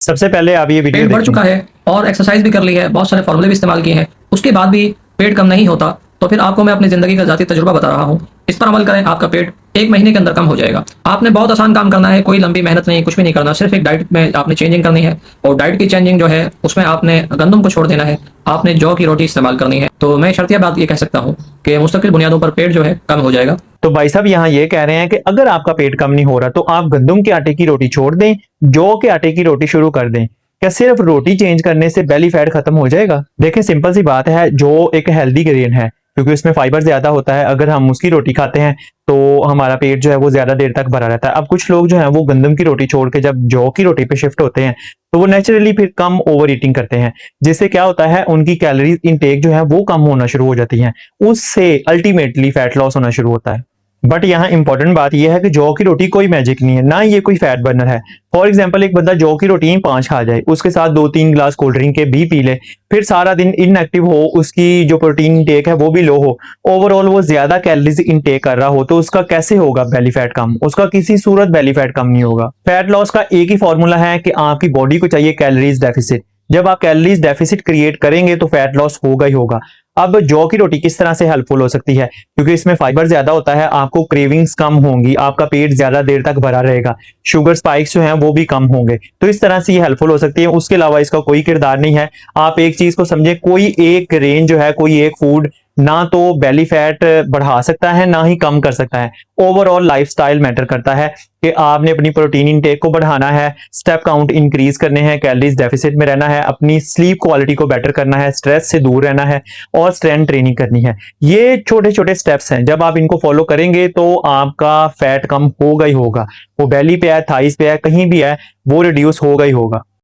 सबसे पहले आप ये वीडियो पेट बढ़ देखें। चुका है और एक्सरसाइज भी कर ली है, बहुत सारे फॉर्मूले भी इस्तेमाल किए हैं, उसके बाद भी पेट कम नहीं होता, तो फिर आपको मैं अपनी ज़िंदगी का ज़ाती तजुर्बा बता रहा हूँ। इस पर अमल करें, आपका पेट 1 महीने के अंदर कम हो जाएगा। आपने बहुत आसान काम करना है, कोई लंबी मेहनत नहीं, कुछ भी नहीं करना, सिर्फ एक डाइट में आपने चेंजिंग करनी है और डाइट की चेंजिंग जो है, उसमें आपने गंदम को छोड़ देना है, आपने जौ की रोटी इस्तेमाल करनी है। तो मैं शर्तिया बात ये कह सकता हूँ कि मुस्तकिल बुनियादों पर पेट जो है कम हो जाएगा। तो भाई साहब यहाँ ये कह रहे हैं कि अगर आपका पेट कम नहीं हो रहा तो आप गंदम के आटे की रोटी छोड़ दें, जौ के आटे की रोटी शुरू कर दें। क्या सिर्फ रोटी चेंज करने से बेली फैट खत्म हो जाएगा? देखें, सिंपल सी बात है, जो एक हेल्दी ग्रेन है क्योंकि उसमें फाइबर ज्यादा होता है। अगर हम उसकी रोटी खाते हैं तो हमारा पेट जो है वो ज्यादा देर तक भरा रहता है। अब कुछ लोग जो है वो गंदम की रोटी छोड़ के जब जौ की रोटी पे शिफ्ट होते हैं तो वो नेचुरली फिर कम ओवर ईटिंग करते हैं, जिससे क्या होता है, उनकी कैलोरीज इनटेक जो है वो कम होना शुरू हो जाती है। उससे अल्टीमेटली फैट लॉस होना शुरू होता है। बट यहाँ इंपॉर्टेंट बात यह है कि जौ की रोटी कोई मैजिक नहीं है, ना ये कोई फैट बर्नर है। फॉर एग्जाम्पल, एक बंदा जौ की रोटी ही 5 खा जाए, उसके साथ 2-3 ग्लास कोल्ड ड्रिंक के भी पी ले, फिर सारा दिन इनएक्टिव हो, उसकी जो प्रोटीन इंटेक है वो भी लो हो, ओवरऑल वो ज्यादा कैलोरीज इंटेक कर रहा हो, तो उसका कैसे होगा बेली फैट कम? उसका किसी सूरत बेली फैट कम नहीं होगा। फैट लॉस का एक ही फॉर्मूला है कि आपकी बॉडी को चाहिए कैलोरीज डेफिसिट। जब आप कैलोरीज डेफिसिट क्रिएट करेंगे तो फैट लॉस होगा ही होगा। अब जौ की रोटी किस तरह से हेल्पफुल हो सकती है? क्योंकि इसमें फाइबर ज्यादा होता है, आपको क्रेविंग्स कम होंगी, आपका पेट ज्यादा देर तक भरा रहेगा, शुगर स्पाइक्स जो हैं वो भी कम होंगे, तो इस तरह से ये हेल्पफुल हो सकती है। उसके अलावा इसका कोई किरदार नहीं है। आप एक चीज को समझे, कोई एक रेंज जो है, कोई एक फूड ना तो बेली फैट बढ़ा सकता है ना ही कम कर सकता है। ओवरऑल लाइफस्टाइल मैटर करता है कि आपने अपनी प्रोटीन इनटेक को बढ़ाना है, स्टेप काउंट इंक्रीज करने हैं, कैलोरीज डेफिसिट में रहना है, अपनी स्लीप क्वालिटी को बेटर करना है, स्ट्रेस से दूर रहना है और स्ट्रेंथ ट्रेनिंग करनी है। ये छोटे छोटे स्टेप्स हैं, जब आप इनको फॉलो करेंगे तो आपका फैट कम होगा ही होगा। वो बेली पे है, थाइस पे है, कहीं भी है, वो रिड्यूस होगा ही होगा।